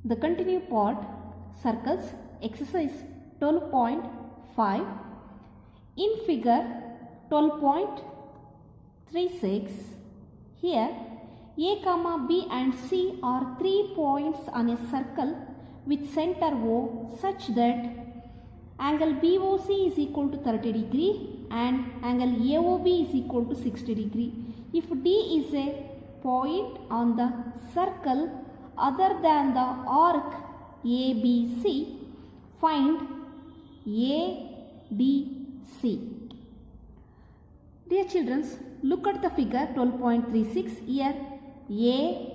The continued part, circles, exercise 12.5. In figure 12.36, here A, B and C are 3 points on a circle with center O such that angle BOC is equal to 30 degree and angle AOB is equal to 60 degree. If D is a point on the circle other than the arc ABC, find ADC. Dear children, look at the figure 12.36. Here A,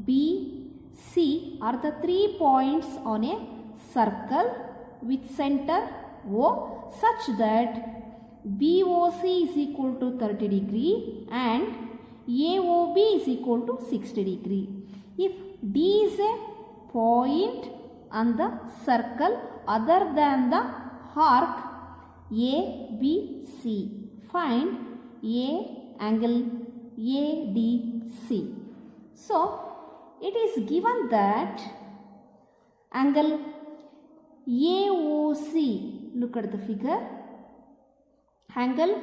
B, C are the 3 points on a circle with center O such that BOC is equal to 30 degree and AOB is equal to 60 degree. If D is a point on the circle other than the arc ABC, find A angle ADC. So, it is given that angle AOC, look at the figure, angle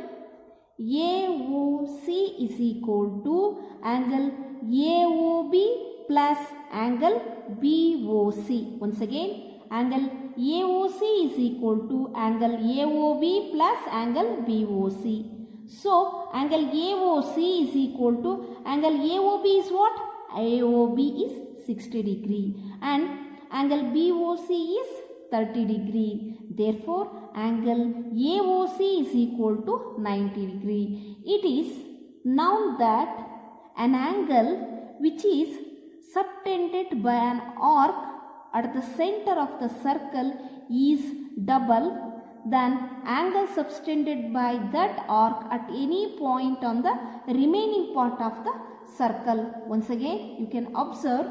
AOC is equal to angle AOB plus angle BOC. Once again, angle AOC is equal to angle AOB plus angle BOC. So, angle AOC is equal to angle AOB is what? AOB is 60 degree and angle BOC is 30 degree. Therefore, angle AOC is equal to 90 degree. It is known that an angle which is subtended by an arc at the center of the circle is double than angle subtended by that arc at any point on the remaining part of the circle. Once again, you can observe,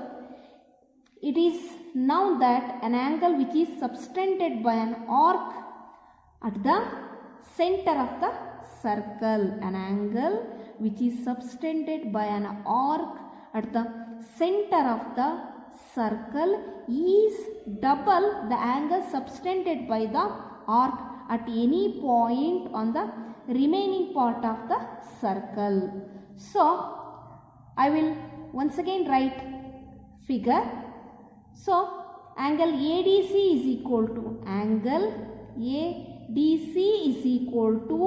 it is known that an angle which is subtended by an arc at the center of the circle, an angle which is subtended by an arc at the center of the circle is double the angle subtended by the arc at any point on the remaining part of the circle. So, I will once again write figure. So, angle ADC is equal to angle ADC is equal to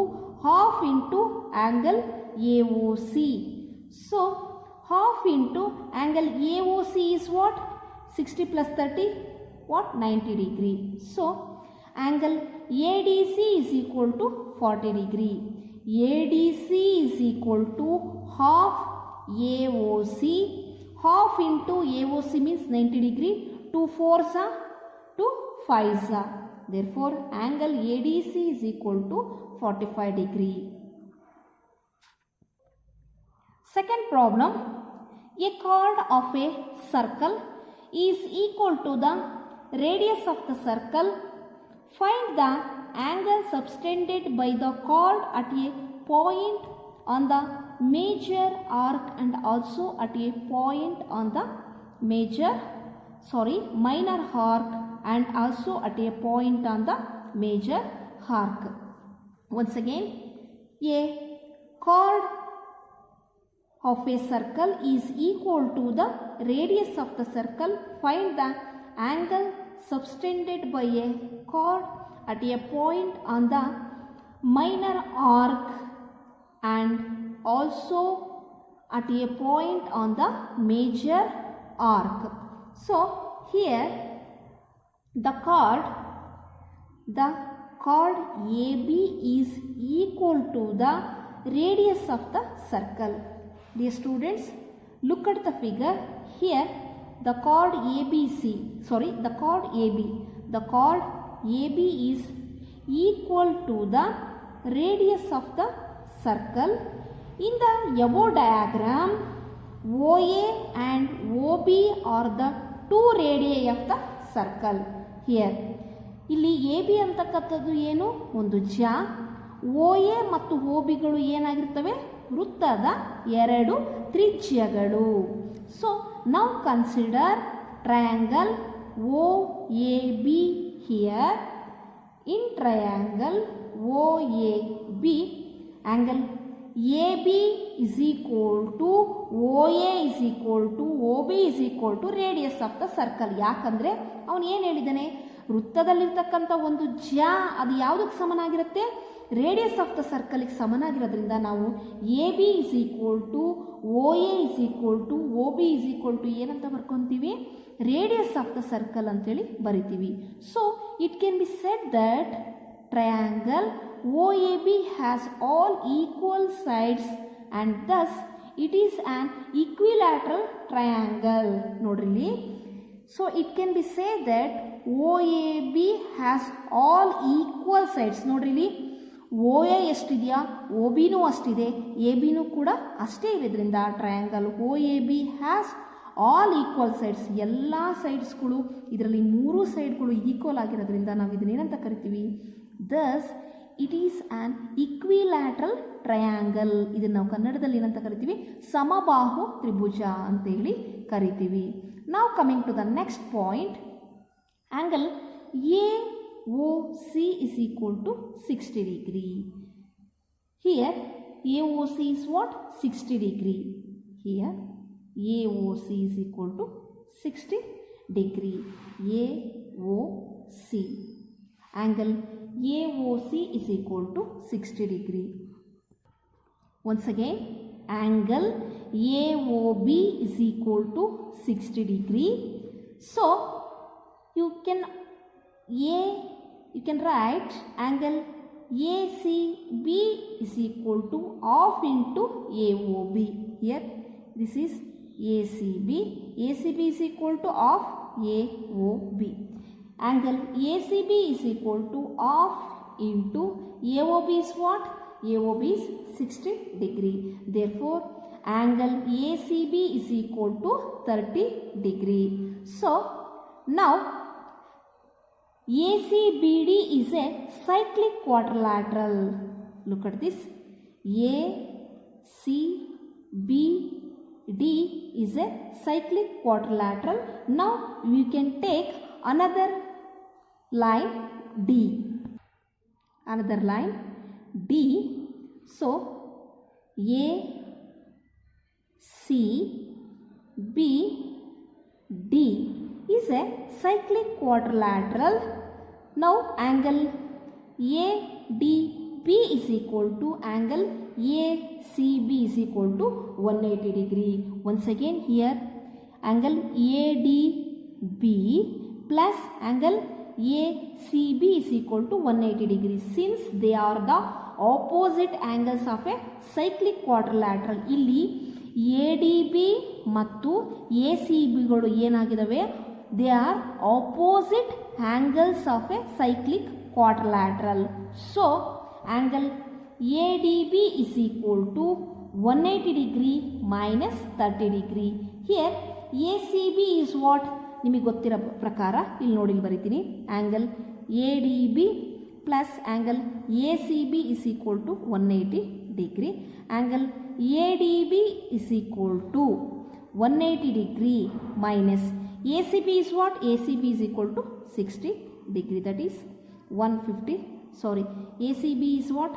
half into angle AOC. So, half into angle AOC is what? 60 plus 30, what? 90 degree. So, angle ADC is equal to 40 degree. ADC is equal to half AOC. Half into AOC means 90 degree. 2 4s are 2 5s are. Therefore, angle ADC is equal to 45 degree. Second problem. A chord of a circle is equal to the radius of the circle. Find the angle subtended by the chord at a point on the major arc and also at a point on the minor arc and also at a point on the major arc. Once again, a chord of a circle is equal to the radius of the circle. Find the angle subtended by a chord at a point on the minor arc and also at a point on the major arc. So, here the chord AB is equal to the radius of the circle. Dear students, look at the figure. Here the chord AB is equal to the radius of the circle. In the above diagram, OA and OB are the two radii of the circle. Here, ಇಲ್ಲಿ AB ಅಂತಕ್ಕಂಥದ್ದು ಏನು? ಒಂದು ಜ್ಯಾ. OA ಮತ್ತು OBಗಳು ಏನಾಗಿರ್ತವೆ? ವೃತ್ತದ ಎರಡು ತ್ರಿಜ್ಯಗಳು. So, now consider triangle OAB here. In triangle OAB, angle AB is equal to OA is equal to OB is equal to radius of the circle. ಯಾಕಂದರೆ ಅವನು ಏನು ಹೇಳಿದ್ದಾನೆ, ವೃತ್ತದಲ್ಲಿರ್ತಕ್ಕಂಥ ಒಂದು ಜ್ಯಾ ಅದು ಯಾವುದಕ್ಕೆ ಸಮನಾಗಿರುತ್ತೆ, ರೇಡಿಯಸ್ ಆಫ್ ದ ಸರ್ಕಲ್ಗೆ ಸಮನಾಗಿರೋದ್ರಿಂದ ನಾವು A B is equal to O A is equal to O B is equal to ಏನಂತ ಬರ್ಕೊತೀವಿ, ರೇಡಿಯಸ್ ಆಫ್ ದ ಸರ್ಕಲ್ ಅಂತೇಳಿ ಬರಿತೀವಿ. So it can be said that triangle OAB has all equal sides and thus it is an equilateral triangle. ನೋಡ್ರಿ, so it can be said that OAB has all equal sides. ನೋಡ್ರಿ, OA ಎಷ್ಟಿದೆಯಾ OBನೂ ಅಷ್ಟಿದೆ, ABನೂ ಕೂಡ ಅಷ್ಟೇ ಇರೋದ್ರಿಂದ triangle OAB has all equal sides. ಎಲ್ಲ ಸೈಡ್ಸ್ಗಳು ಇದರಲ್ಲಿ 3 ಸೈಡ್ಗಳು equal ಆಗಿರೋದ್ರಿಂದ ನಾವು ಇದನ್ನೇನಂತ ಕರಿತೀವಿ, thus it is an equilateral triangle. ಇದನ್ನು ನಾವು ಕನ್ನಡದಲ್ಲಿ ಏನಂತ ಕರಿತೀವಿ, ಸಮಬಾಹು ತ್ರಿಭುಜ ಅಂತ ಹೇಳಿ ಕರಿತೀವಿ. ನಾವು coming to the next point, angle AOC is equal to 60 degree. Here AOC is what? 60 degree. Here AOC is equal to 60 degree. AOC. Angle AOC is equal to 60 degree. Once again, angle AOB is equal to 60 degree. So you can write angle ACB is equal to half into AOB. Here this is ACB. ACB is equal to half AOB. Angle ACB is equal to half into AOB is what? AOB is 60 degree. Therefore, angle ACB is equal to 30 degree. So, now ACBD is a cyclic quadrilateral. Look at this. ACBD is a cyclic quadrilateral. Now, we can take another line D. Another line D. So, ACBD is a cyclic quadrilateral. Now angle ADB is equal to angle ACB is equal to 180 degree. Once again, here angle ADB plus angle ACB is equal to 180 degree. Since they are the opposite angles of a cyclic quadrilateral, ಇಲ್ಲಿ ADB ಮತ್ತು ACB ಗಳು ಏನಾಗಿದ್ದಾವೆ, they are opposite angles of a cyclic quadrilateral. So angle ADB is equal to 180 degree minus 30 degree. Here ACB is what? ನಿಮಗೆ ಗೊತ್ತಿರೋ ಪ್ರಕಾರ ಇಲ್ಲಿ ನೋಡಿ ಬರೀತೀನಿ, angle ADB plus angle ACB is equal to 180 degree. Angle ADB is equal to 180 degree minus ACB is what? ACB is equal to 60 degree, that is 150. Sorry, ACB is what?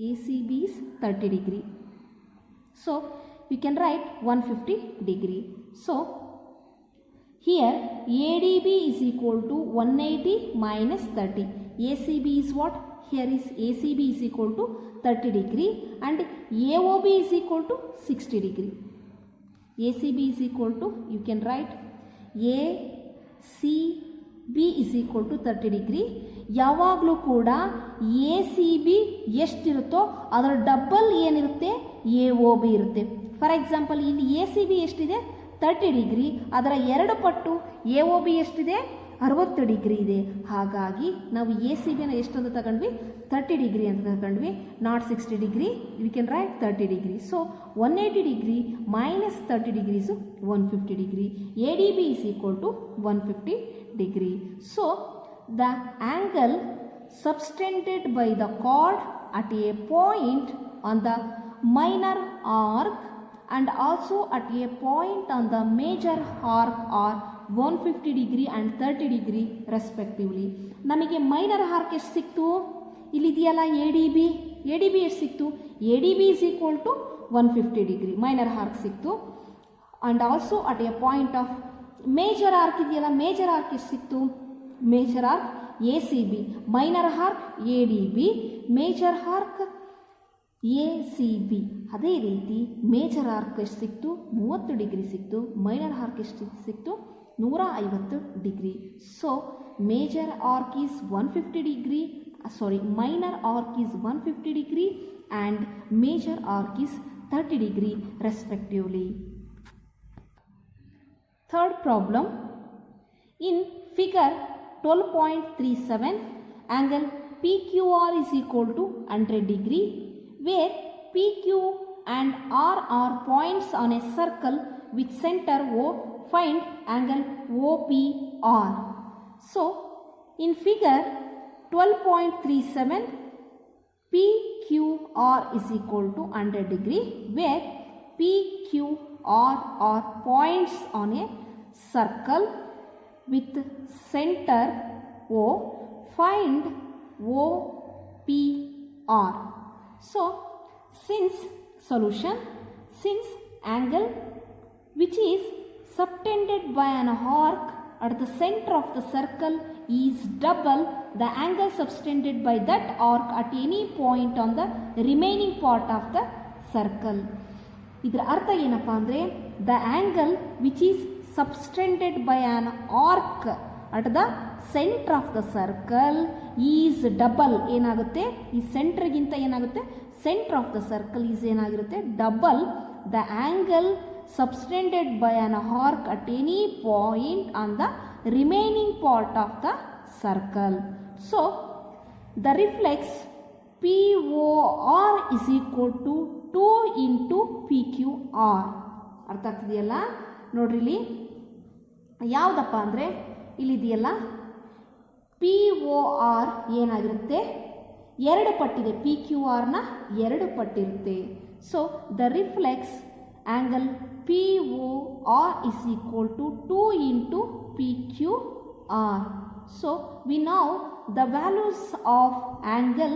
ACB is 30 degree. So we can write 150 degree. So here ADB is equal to 180 minus 30. ACB is what? Here is ACB is equal to 30 degree and AOB is equal to 60 degree. ACB is equal to, you can write ACB is equal to 30 degree. ಯಾವಾಗಲೂ ಕೂಡ ACB ಎಷ್ಟಿರುತ್ತೋ ಅದರ double ಏನಿರುತ್ತೆ, AOB ಇರುತ್ತೆ. For example ಇಲ್ಲಿ ACB ಎಷ್ಟಿದೆ? 30 degree. ಅದರ 2 ಪಟ್ಟು AOB ಎಷ್ಟಿದೆ? 60 ಡಿಗ್ರಿ ಇದೆ. ಹಾಗಾಗಿ ನಾವು ACBನ ಎಷ್ಟಂತ ತಗೊಂಡ್ವಿ? 30 ಡಿಗ್ರಿ ಅಂತ ತಗೊಂಡ್ವಿ, not 60 degree. We can write 30 degree. So 180 degree minus 30 degrees 150 degree. ADB is equal to 150 degree. So the angle subtended by the chord at a point on the minor arc and also at a point on the major arc are 150 degree and 30 degree respectively. ನಮಗೆ minor arc ಎಷ್ಟು ಸಿಕ್ತು? ಇಲ್ಲಿದೆಯಲ್ಲ A D B ಎಷ್ಟು ಸಿಕ್ತು? A D B is equal to 150 degree minor arc ಸಿಕ್ತು. And also at a point of major arc ಇದೆಯಲ್ಲ, major arc ಎಷ್ಟು ಸಿಕ್ತು? Major arc A C B, minor arc A D B, major arc A C B. ಅದೇ ರೀತಿ major arc ಎಷ್ಟು ಸಿಕ್ತು? 30 degree ಸಿಕ್ತು. Minor arc ಎಷ್ಟು ಸಿಕ್ತು? 150 degree. So major arc is 150 degree, minor arc is 150 degree and major arc is 30 degree respectively. Third problem, in figure 12.37 angle PQR is equal to 100 degree where PQ and R are points on a circle with center O. Find angle OPR. So in figure 12.37 PQR is equal to 100 degree where PQR are points on a circle with center O. Find OPR. So since angle which is subtended by an arc at the center of the circle is double the angle subtended by that arc at any point on the remaining part of the circle. ಇದರ ಅರ್ಥ ಏನಪ್ಪ ಅಂದರೆ, the angle which is subtended by an arc at the centre of the circle is double ಏನಾಗುತ್ತೆ, ಈ ಸೆಂಟ್ರಿಗಿಂತ ಏನಾಗುತ್ತೆ, centre of the circle is ಏನಾಗಿರುತ್ತೆ, double the angle subtended by an arc at any point on the remaining part of the circle. So the reflex POR is equal to 2 into PQR. ಅರ್ಥ ಆಗ್ತಿದೆಯಲ್ಲ? ನೋಡ್ರಿ ಇಲ್ಲಿ ಯಾವುದಪ್ಪ ಅಂದರೆ, ಇಲ್ಲಿದೆಯಲ್ಲ POR ಏನಾಗಿರುತ್ತೆ, 2 ಪಟ್ಟಿದೆ. PQRನ 2 ಪಟ್ಟಿರುತ್ತೆ. So the reflex angle POR is equal to 2 into PQR. So we know the values of angle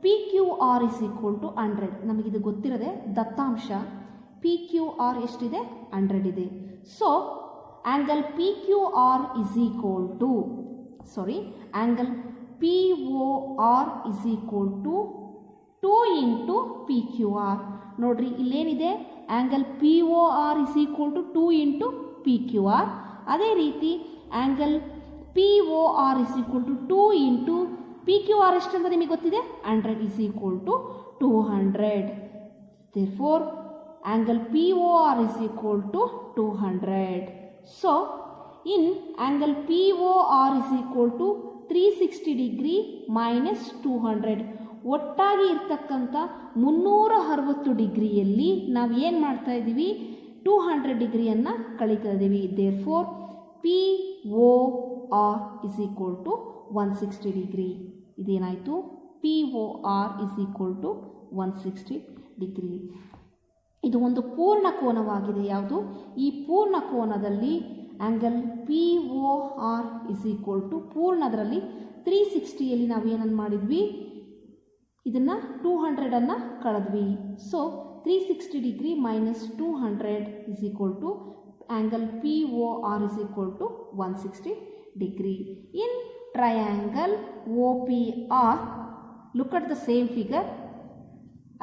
PQR is equal to 100. ನಮಗಿದು ಗೊತ್ತಿರದೆ ದತ್ತಾಂಶ PQR ಎಷ್ಟಿದೆ, 100 ಇದೆ. So angle PQR is equal to angle POR is equal to 2 into PQR. ನೋಡ್ರಿ ಇಲ್ಲೇನಿದೆ, angle POR is equal to 2 into PQR. ಅದೇ ರೀತಿ angle POR is equal to 2 into PQR ಎಷ್ಟು ಅಂತ ನಿಮಗೆ ಗೊತ್ತಿದೆ, 100 is equal to 200. Therefore angle POR is equal to 200. So in angle POR is equal to 360 degree minus 200. ಒಟ್ಟಾಗಿ ಇರ್ತಕ್ಕಂಥ 360 ಡಿಗ್ರಿಯಲ್ಲಿ ನಾವು ಏನು ಮಾಡ್ತಾ ಇದ್ದೀವಿ, 200 ಡಿಗ್ರಿಯನ್ನು ಕಳೀತಾ ಇದ್ದೀವಿ. Therefore POR is equal to 160 degree. ಇದೇನಾಯಿತು, POR is equal to 160 degree. ಇದು ಒಂದು ಪೂರ್ಣ ಕೋನವಾಗಿದೆ. ಯಾವುದು? ಈ ಪೂರ್ಣ ಕೋನದಲ್ಲಿ angle POR is equal to ಪೂರ್ಣದರಲ್ಲಿ 360ಯಲ್ಲಿ ನಾವು ಏನನ್ನು ಮಾಡಿದ್ವಿ, ಇದನ್ನು 200ಅನ್ನು ಕಳೆದ್ವಿ. So 360 degree minus 200 is equal to angle POR is equal to 160 degree. In triangle OPR, look at the same figure.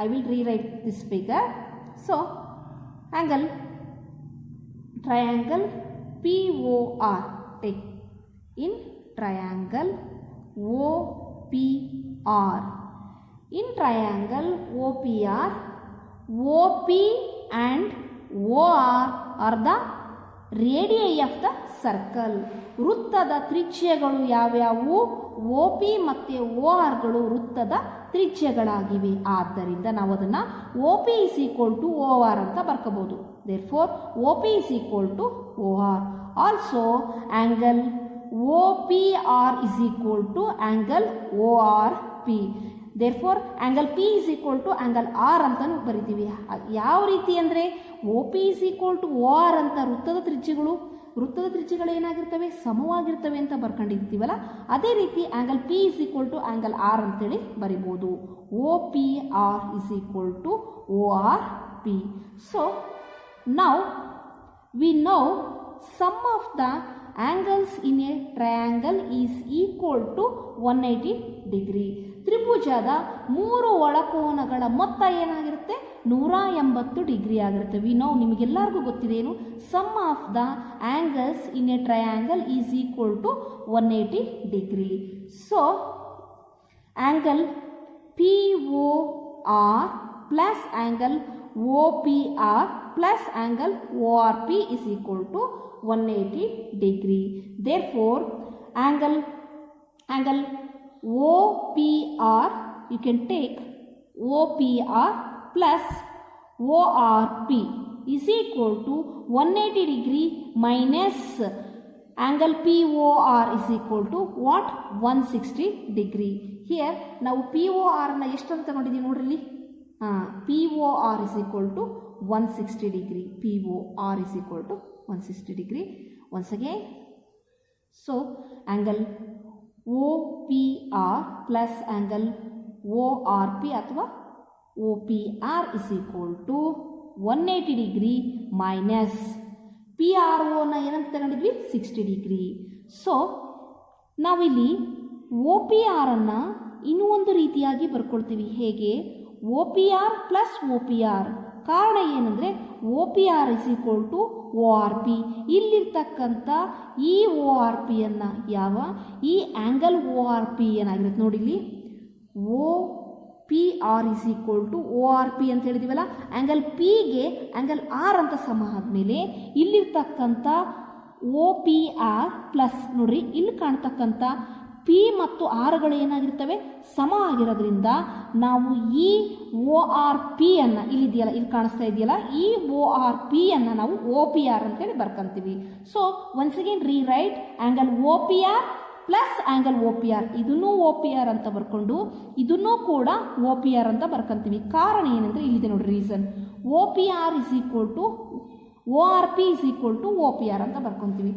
I will rewrite this figure. So angle triangle POR, take in triangle OPR. In triangle OPR, OP and OR are the radii of the circle. ವೃತ್ತದ ತ್ರಿಜ್ಯಗಳು ಯಾವ್ಯಾವು? OP ಮತ್ತು ORಗಳು ವೃತ್ತದ ತ್ರಿಜ್ಯಗಳಾಗಿವೆ. ಆದ್ದರಿಂದ ನಾವು ಅದನ್ನು OP is equal to OR ಅಂತ ಬರ್ಕೋಬಹುದು. Therefore OP is equal to OR. Also angle OPR is equal to angle ORP. Therefore angle P is equal to angle R ಅಂತಲೂ ಬರಿತೀವಿ. ಯಾವ ರೀತಿ ಅಂದರೆ O P is equal to O R ಅಂತ ವೃತ್ತದ ತ್ರಿಜ್ಯಗಳು ಏನಾಗಿರ್ತವೆ, ಸಮವಾಗಿರ್ತವೆ ಅಂತ ಬರ್ಕೊಂಡಿರ್ತೀವಲ್ಲ, ಅದೇ ರೀತಿ angle P is equal to angle R ಅಂತೇಳಿ ಬರಿಬೋದು. O P R is equal to O R P. So now we know sum of the angles in a triangle is equal to 180 degree. ತ್ರಿಭುಜದ 3 ಒಳಕೋನಗಳ ಮೊತ್ತ ಏನಾಗಿರುತ್ತೆ, 180 degree ಆಗಿರುತ್ತೆ. We know, ನಿಮಗೆಲ್ಲರಿಗೂ ಗೊತ್ತಿದೆ ಏನು, sum of the angles in a triangle is equal to 180 degree. So angle P O R plus angle O P R plus angle ORP is equal to 180 degree. Therefore, angle OPR, you can take OPR plus ORP is equal to 180 degree minus angle POR is equal to what, 160 degree. Here ನಾವು POR ನ ಎಷ್ಟು ಅಂತ ತಗೊಂಡಿದ್ದೀವಿ ನೋಡ್ರಿ, POR is equal to 160 degree. POR is equal to 160 degree. Once again, so angle OPR plus angle ORP ಅಥವಾ OPR is equal to 180 degree minus PRO ನ ಏನಂತ ತಗೊಂಡಿದ್ವಿ, 60 degree. So ನಾವಿಲ್ಲಿ OPR ಅನ್ನು ಇನ್ನೂ ಒಂದು ರೀತಿಯಾಗಿ ಬರ್ಕೊಳ್ತೀವಿ. ಹೇಗೆ, OPR ಪ್ಲಸ್ OPR. ಕಾರಣ ಏನಂದರೆ O P R is equal to O R P. ಇಲ್ಲಿರ್ತಕ್ಕಂಥ ಈ ಒ ಆರ್ ಪಿಯನ್ನು ಈ ಆ್ಯಂಗಲ್ ಒ ಆರ್ ಪಿ ಏನಾಗಿರುತ್ತೆ ನೋಡಿ, ಇಲ್ಲಿ O P R is equal to O R P ಅಂತ ಹೇಳಿದೀವಲ್ಲ, ಆ್ಯಂಗಲ್ ಪಿಗೆ ಆ್ಯಂಗಲ್ ಆರ್ ಅಂತ ಸಮ ಆದಮೇಲೆ ಇಲ್ಲಿರ್ತಕ್ಕಂಥ ಒ ಪಿ ಆರ್ ಪ್ಲಸ್ ನೋಡ್ರಿ, ಇಲ್ಲಿ ಕಾಣ್ತಕ್ಕಂಥ ಪಿ ಮತ್ತು ಆರ್ಗಳು ಏನಾಗಿರ್ತವೆ, ಸಮ ಆಗಿರೋದ್ರಿಂದ ನಾವು ಈ ಒ ಆರ್ ಪಿ ಅನ್ನು ಇಲ್ಲಿದೆಯಲ್ಲ, ಇಲ್ಲಿ ಕಾಣಿಸ್ತಾ ಇದೆಯಲ್ಲ, ಈ ಒ ಆರ್ ಪಿ ಅನ್ನು ನಾವು ಒ ಪಿ ಆರ್ ಅಂತೇಳಿ ಬರ್ಕೊಂತೀವಿ. So once again rewrite angle O P R plus angle O P R, ಇದನ್ನೂ ಒ ಪಿ ಆರ್ ಅಂತ ಬರ್ಕೊಂಡು ಇದನ್ನೂ ಕೂಡ ಒ ಪಿ ಆರ್ ಅಂತ ಬರ್ಕೊಂತೀವಿ. ಕಾರಣ ಏನಂದರೆ ಇಲ್ಲಿದೆ ನೋಡಿ reason, O P R is equal to O R P is equal to O P R ಅಂತ ಬರ್ಕೊತೀವಿ.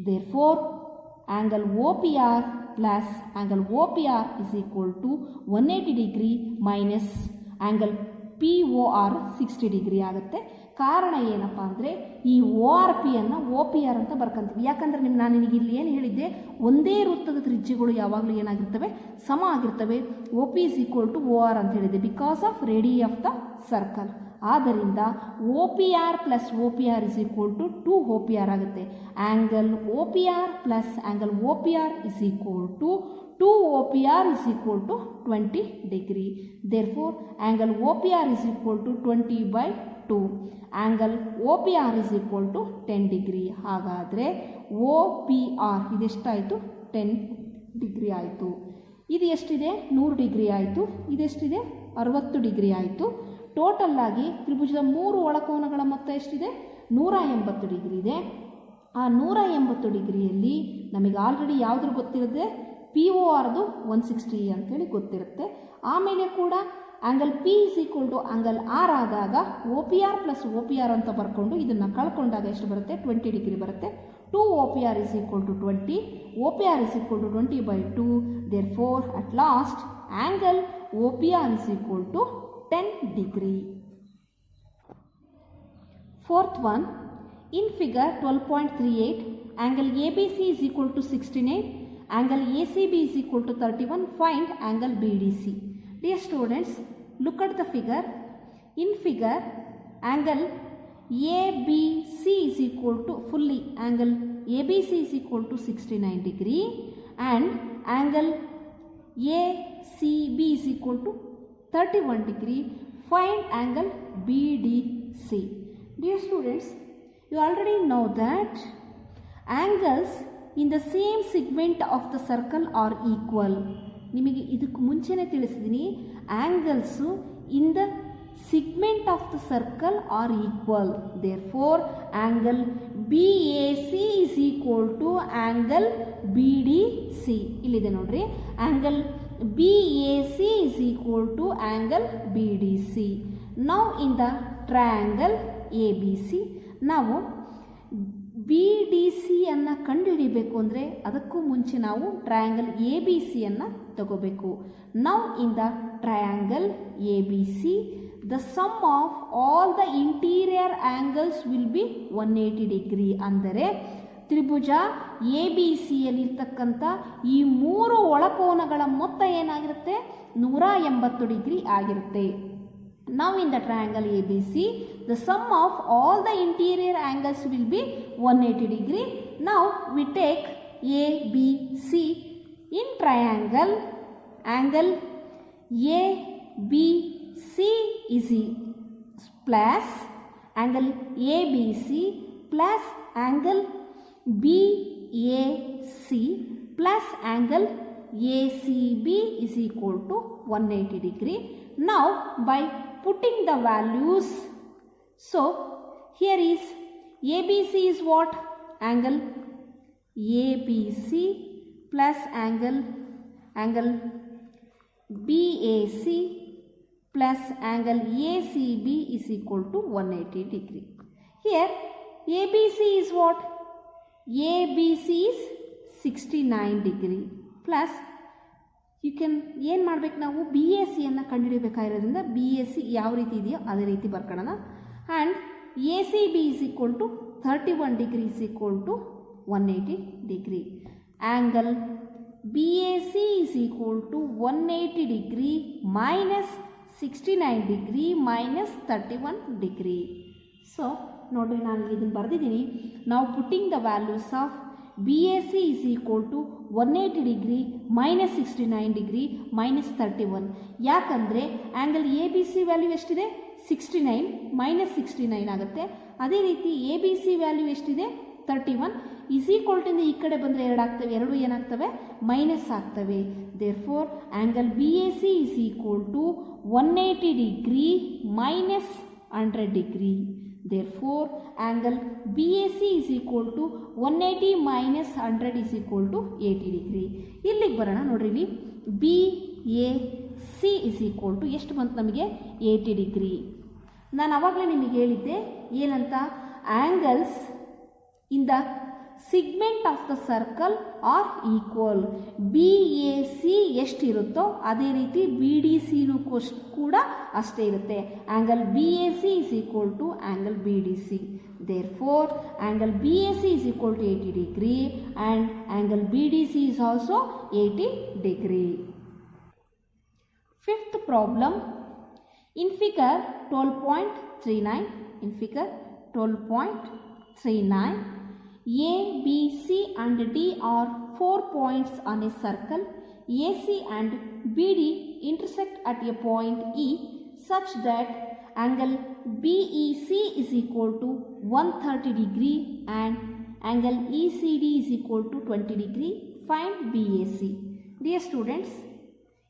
Therefore angle OPR plus angle OPR is equal to 180 degree minus angle POR 60 degree ಆಗುತ್ತೆ. ಕಾರಣ ಏನಪ್ಪ ಅಂದರೆ ಈ O R ಪಿಯನ್ನು ಒ P R ಅಂತ ಬರ್ಕೊಂತೀವಿ. ಯಾಕಂದರೆ ನಾನು ನಿನಗೆ ಇಲ್ಲಿ ಏನು ಹೇಳಿದ್ದೆ, ಒಂದೇ ವೃತ್ತದ ತ್ರಿಜ್ಯಗಳು ಯಾವಾಗಲೂ ಏನಾಗಿರ್ತವೆ, ಸಮ ಆಗಿರ್ತವೆ. O P is equal to O R ಅಂತ ಹೇಳಿದೆ, because of radii of the circle. ಆದ್ದರಿಂದ O P R plus O P R is equal to 2 O P R ಆಗುತ್ತೆ. Angle O P R plus angle O P R is equal to 2 OPR is equal to 20 degree. Therefore, angle OPR is equal to 20/2. Angle OPR is equal to 10 degree. ಹಾಗಾದರೆ OPR ಇದೆಷ್ಟಾಯಿತು, 10 degree ಆಯಿತು. ಇದು ಎಷ್ಟಿದೆ, 100 degree ಆಯಿತು. ಇದೆಷ್ಟಿದೆ, 60 degree ಆಯಿತು. Total ಆಗಿ ತ್ರಿಭುಜದ 3 ಒಳಕೋನಗಳ ಮೊತ್ತ ಎಷ್ಟಿದೆ, 180 ಡಿಗ್ರಿ ಇದೆ. ಆ 180 ಡಿಗ್ರಿಯಲ್ಲಿ ನಮಗೆ ಆಲ್ರೆಡಿ ಯಾವುದ್ರ ಗೊತ್ತಿರುತ್ತೆ, ಪಿ ಒ ಆರ್ದು 160 ಅಂತೇಳಿ ಗೊತ್ತಿರುತ್ತೆ. ಆಮೇಲೆ ಕೂಡ angle P is equal to angle R ಆದಾಗ O P R plus O P R ಅಂತ ಬರ್ಕೊಂಡು ಇದನ್ನು ಕಳ್ಕೊಂಡಾಗ ಎಷ್ಟು ಬರುತ್ತೆ, 20 ಡಿಗ್ರಿ ಬರುತ್ತೆ. 2 OPR is equal to 20. OPR is equal to 20/2. Therefore, at last, angle OPR is equal to 10 degree. Fourth one, in figure 12.38, angle ABC is equal to 16.8. Angle ACB is equal to 31. Find angle BDC. Dear students, look at the figure. In figure, angle ABC is equal to fully angle ABC is equal to 69 degree and angle ACB is equal to 31 degree. Find angle BDC. Dear students, you already know that angles in the same segment of the circle are equal. ನಿಮಗೆ ಇದಕ್ಕೆ ಮುಂಚೆನೇ ತಿಳಿಸಿದ್ದೀನಿ, angles in the segment of the circle are equal. Therefore, angle BAC is equal to angle BDC. ಇಲ್ಲಿದೆ ನೋಡ್ರಿ, angle BAC is equal to angle BDC. Now in the triangle ABC ನಾವು BDC ಅನ್ನು ಕಂಡುಹಿಡಿಯಬೇಕು ಅಂದರೆ ಅದಕ್ಕೂ ಮುಂಚೆ ನಾವು ಟ್ರಯಾಂಗಲ್ ABC ಅನ್ನು ತಗೋಬೇಕು. Now in the triangle ABC the sum of all the interior angles will be 180 degree. ಅಂದರೆ ತ್ರಿಭುಜ ABCಯಲ್ಲಿರ್ತಕ್ಕಂಥ ಈ 3 ಒಳಕೋನಗಳ ಮೊತ್ತ ಏನಾಗಿರುತ್ತೆ 180 ಡಿಗ್ರಿ ಆಗಿರುತ್ತೆ. Now in the triangle ABC the sum of all the interior angles will be 180 degree. Now we take ABC in triangle. Angle ABC is plus angle ABC plus angle BAC plus angle ACB is equal to 180 degree. Now by putting the values, so here is ABC is what? Angle ABC plus angle BAC plus angle ACB is equal to 180 degree. Here ABC is what? ABC is 69 degree plus you can ಏನು ಮಾಡಬೇಕು ನಾವು BAC ಅನ್ನು ಕಂಡುಹಿಡಿಯಬೇಕಾಗಿರೋದ್ರಿಂದ BAC ಯಾವ ರೀತಿ ಇದೆಯೋ ಅದೇ ರೀತಿ ಬರ್ಕೊಳ್ಳೋಣ. And ACB is equal to 31 degree is equal to 180 degree. Angle BAC is equal to 180 degree minus 69 degree minus 31 degree. So ನೋಡಿರಿ ನಾನು ಇದನ್ನು ಬರೆದಿದ್ದೀನಿ. ನಾವು putting the values of BAC is equal to 180 degree minus 69 degree minus 31. ಯಾಕಂದರೆ angle ABC value ಎಷ್ಟಿದೆ 69 minus 69 ಆಗುತ್ತೆ. ಅದೇ ರೀತಿ ABC ವ್ಯಾಲ್ಯೂ ಎಷ್ಟಿದೆ 31 ಇಸ್ ಈಕ್ವಲ್ ಟು ಈ ಕಡೆ ಬಂದರೆ 2 ಆಗ್ತವೆ, 2 ಏನಾಗ್ತವೆ ಮೈನಸ್ ಆಗ್ತವೆ. Therefore angle BAC is equal to 180 degree minus 100 degree. Therefore angle BAC is equal to 180 minus 100 is equal to 80 degree. ಇಲ್ಲಿಗೆ ಬರೋಣ ನೋಡ್ರಿ. ಇಲ್ಲಿ BAC is equal to ಎಷ್ಟು ಬಂತು ನಮಗೆ 80 degree. ನಾನು ಆವಾಗಲೇ ನಿಮಗೆ ಹೇಳಿದ್ದೆ ಏನಂತ, angles in the segment of the circle are equal. BAC ಎಷ್ಟಿರುತ್ತೋ ಅದೇ ರೀತಿ BDCನೂ ಕೂಡ ಅಷ್ಟೇ ಇರುತ್ತೆ. Angle BAC is equal to angle BDC. Therefore angle BAC is equal to 80 degree and angle BDC is also 80 degree. Fifth problem, in figure 12.39 A, B, C and D are 4 points on a circle. AC and BD intersect at a point E such that angle BEC is equal to 130 degree and angle ECD is equal to 20 degree. Find BAC. Dear students,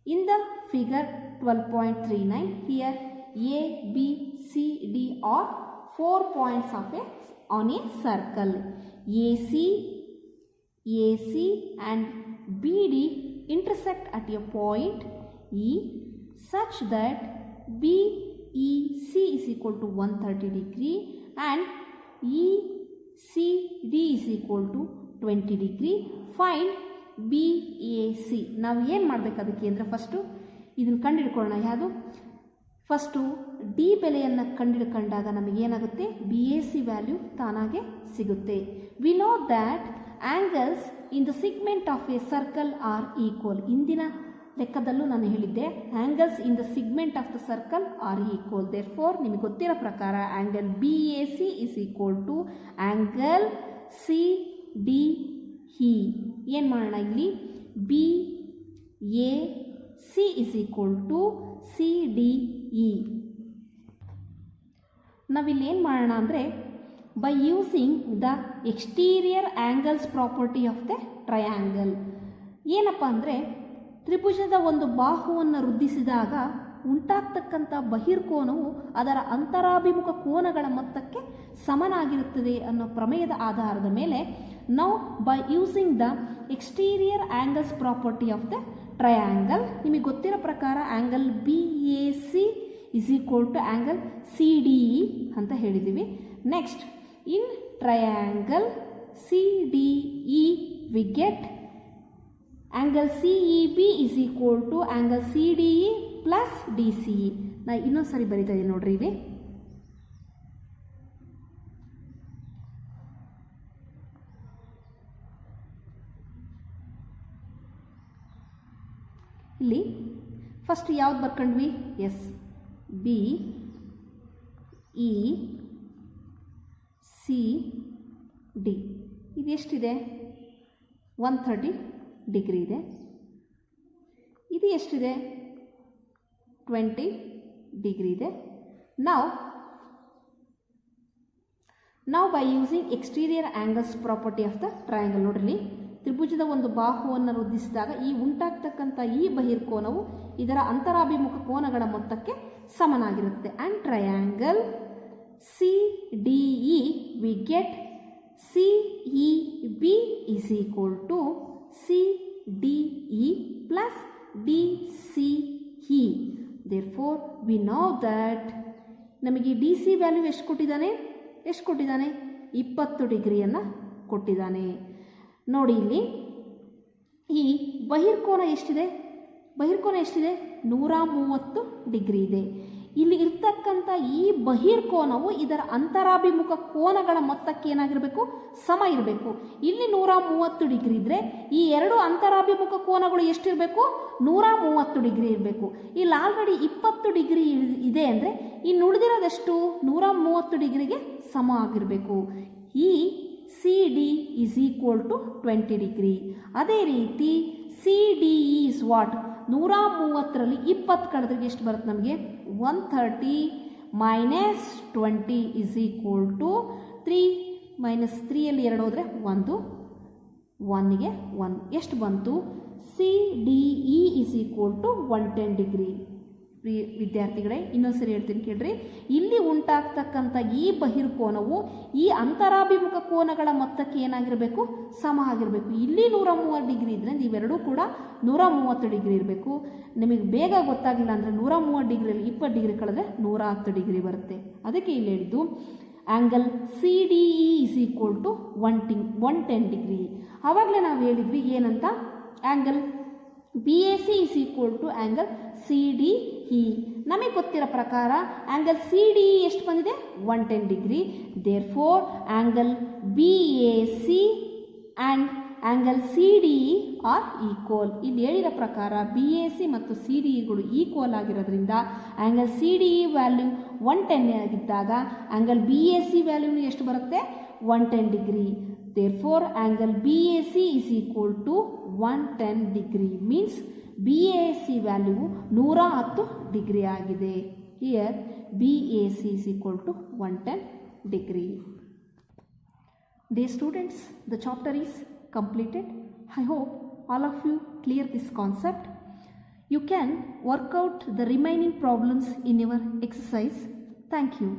in the figure 12.39 here A, B, C, D are 4 points on a circle. AC and BD intersect at a point E such that BEC is equal to 130 degree and ECD is equal to 20 degree. Find BAC. ನಾವು ಏನು ಮಾಡಬೇಕು ಅದಕ್ಕೆ ಅಂದರೆ first ಇದನ್ನು ಕಂಡುಹಿಡ್ಕೊಳ್ಳೋಣ. ಯಾವುದು first D ಬೆಲೆಯನ್ನು ಕಂಡುಹಿಡ್ಕೊಂಡಾಗ ನಮಗೇನಾಗುತ್ತೆ BAC value ತಾನಾಗೆ ಸಿಗುತ್ತೆ. We know that angles in the segment of a circle are equal. ಇಂದಿನ ಲೆಕ್ಕದಲ್ಲೂ ನಾನು ಹೇಳಿದ್ದೆ angles in the segment of the circle are equal. Therefore ನಿಮಗೆ ಗೊತ್ತಿರೋ ಪ್ರಕಾರ angle BAC is equal to angle CDE. ಏನು ಮಾಡೋಣ ಇಲ್ಲಿ BAC is equal to CDE. ನಾವಿಲ್ಲಿ ಏನು ಮಾಡೋಣ ಅಂದರೆ by using the exterior angles property of the triangle. ಏನಪ್ಪ ಅಂದರೆ ತ್ರಿಭುಜದ ಒಂದು ಬಾಹುವನ್ನು ವೃದ್ಧಿಸಿದಾಗ ಉಂಟಾಗ್ತಕ್ಕಂಥ ಬಹಿರ್ಕೋನವು ಅದರ ಅಂತರಾಭಿಮುಖ ಕೋನಗಳ ಮೊತ್ತಕ್ಕೆ ಸಮನಾಗಿರುತ್ತದೆ ಅನ್ನೋ ಪ್ರಮೇಯದ ಆಧಾರದ ಮೇಲೆ ನಾವು by using the exterior angles property of the triangle. ನಿಮಗೆ ಗೊತ್ತಿರೋ ಪ್ರಕಾರ angle BAC is equal to angle CDE ಅಂತ ಹೇಳಿದ್ದೀವಿ. Next in triangle CDE we get angle CEB is equal to angle CDE plus DCE. ನಾ ಇನ್ನೊಂದು ಸರಿ ಬರೀತಾ ಇದ್ದೀನಿ ನೋಡ್ರಿ. ಇಲ್ಲಿ ಫಸ್ಟ್ ಯಾವ್ದು ಬರ್ಕೊಂಡ್ವಿ? S, BECD. ಇದು ಎಷ್ಟಿದೆ? 130 ಡಿಗ್ರಿ ಇದೆ. ಇದು ಎಷ್ಟಿದೆ? 20 ಡಿಗ್ರಿ ಇದೆ. ನಾವು by using exterior angles property of the triangle. ನೋಡ್ರಿ, ತ್ರಿಭುಜದ ಒಂದು ಬಾಹುವನ್ನು ವೃದ್ಧಿಸಿದಾಗ ಈ ಉಂಟಾಗ್ತಕ್ಕಂಥ ಈ ಬಹಿರ್ಕೋನವು ಇದರ ಅಂತರಾಭಿಮುಖ ಕೋನಗಳ ಮೊತ್ತಕ್ಕೆ ಸಮನಾಗಿರುತ್ತೆ. And triangle CDE we get CEB is equal to CDE plus DCE. Therefore we know that ನಮಗೆ DC ವ್ಯಾಲ್ಯೂ ಎಷ್ಟು ಕೊಟ್ಟಿದ್ದಾನೆ? 20 ಡಿಗ್ರಿಯನ್ನು ಕೊಟ್ಟಿದ್ದಾನೆ. ನೋಡಿ, ಇಲ್ಲಿ ಈ ಬಹಿರ್ಕೋನ ಎಷ್ಟಿದೆ? 130 ಡಿಗ್ರಿ ಇದೆ. ಇಲ್ಲಿ ಇರ್ತಕ್ಕಂಥ ಈ ಬಹಿರ್ಕೋನವು ಇದರ ಅಂತರಾಭಿಮುಖ ಕೋನಗಳ ಮೊತ್ತಕ್ಕೆ ಏನಾಗಿರಬೇಕು? ಸಮ ಇರಬೇಕು. ಇಲ್ಲಿ 130 ಡಿಗ್ರಿ ಇದ್ದರೆ ಈ ಎರಡು ಅಂತರಾಭಿಮುಖ ಕೋನಗಳು ಎಷ್ಟಿರಬೇಕು? 130 ಡಿಗ್ರಿ ಇರಬೇಕು. ಇಲ್ಲಿ ಆಲ್ರೆಡಿ 20 ಡಿಗ್ರಿ ಇದೆ ಅಂದರೆ ಇನ್ನು ಉಳಿದಿರೋದೆಷ್ಟು? 130 ಡಿಗ್ರಿಗೆ ಸಮ ಆಗಿರಬೇಕು. ಈ CD is equal to 20 degree. ಅದೇ ರೀತಿ CDE is what? 130ರಲ್ಲಿ 20 ಕಳೆದ್ರೆ ಎಷ್ಟು ಬರುತ್ತೆ ನಮಗೆ? 130 minus 20 is equal to 3 minus 3ಯಲ್ಲಿ 2 ಹೋದರೆ 1, 1ಗೆ 1 ಎಷ್ಟು ಬಂತು? CDE is equal to 110 degree. ವಿದ್ಯಾರ್ಥಿಗಳೇ, ಇನ್ನೊಂದ್ಸರಿ ಹೇಳ್ತೀನಿ ಕೇಳ್ರಿ. ಇಲ್ಲಿ ಉಂಟಾಗ್ತಕ್ಕಂಥ ಈ ಬಹಿರ್ಕೋನವು ಈ ಅಂತರಾಭಿಮುಖ ಕೋನಗಳ ಮೊತ್ತಕ್ಕೆ ಏನಾಗಿರಬೇಕು? ಸಮ ಆಗಿರಬೇಕು. ಇಲ್ಲಿ 130 ಡಿಗ್ರಿ ಇದ್ರೆ ಇವೆರಡೂ ಕೂಡ 130 ಡಿಗ್ರಿ ಇರಬೇಕು. ನಿಮಗೆ ಬೇಗ ಗೊತ್ತಾಗಲಿಲ್ಲ ಅಂದರೆ 130 ಡಿಗ್ರಿಯಲ್ಲಿ 20 ಡಿಗ್ರಿ ಕಳೆದ್ರೆ 110 ಡಿಗ್ರಿ ಬರುತ್ತೆ. ಅದಕ್ಕೆ ಇಲ್ಲಿ ಹೇಳಿದ್ದು angle CDE is equal to 110 degree. ಆವಾಗಲೇ ನಾವು ಹೇಳಿದ್ವಿ ಏನಂತ? Angle BAC is equal to angle CDE. ನಮಗೆ ಗೊತ್ತಿರೋ ಪ್ರಕಾರ ಆ್ಯಂಗಲ್ CDE ಎಷ್ಟು ಬಂದಿದೆ? 110 degree. Therefore angle BAC and angle CDE are equal. ಇಲ್ಲಿ ಹೇಳಿರೋ ಪ್ರಕಾರ BAC ಮತ್ತು CDEಗಳು ಈಕ್ವಲ್ ಆಗಿರೋದ್ರಿಂದ ಆ್ಯಂಗಲ್ CDE ವ್ಯಾಲ್ಯೂ 110 ಆಗಿದ್ದಾಗ ಆ್ಯಂಗಲ್ BAC ವ್ಯಾಲ್ಯೂನು ಎಷ್ಟು ಬರುತ್ತೆ? 110 degree. Therefore, angle BAC is equal to 110 degree. Means BAC value 110 degree ಆಗಿದೆ. Here BAC is equal to 110 degree. Dear students, the chapter is completed. I hope all of you clear this concept. You can work out the remaining problems in your exercise. Thank you.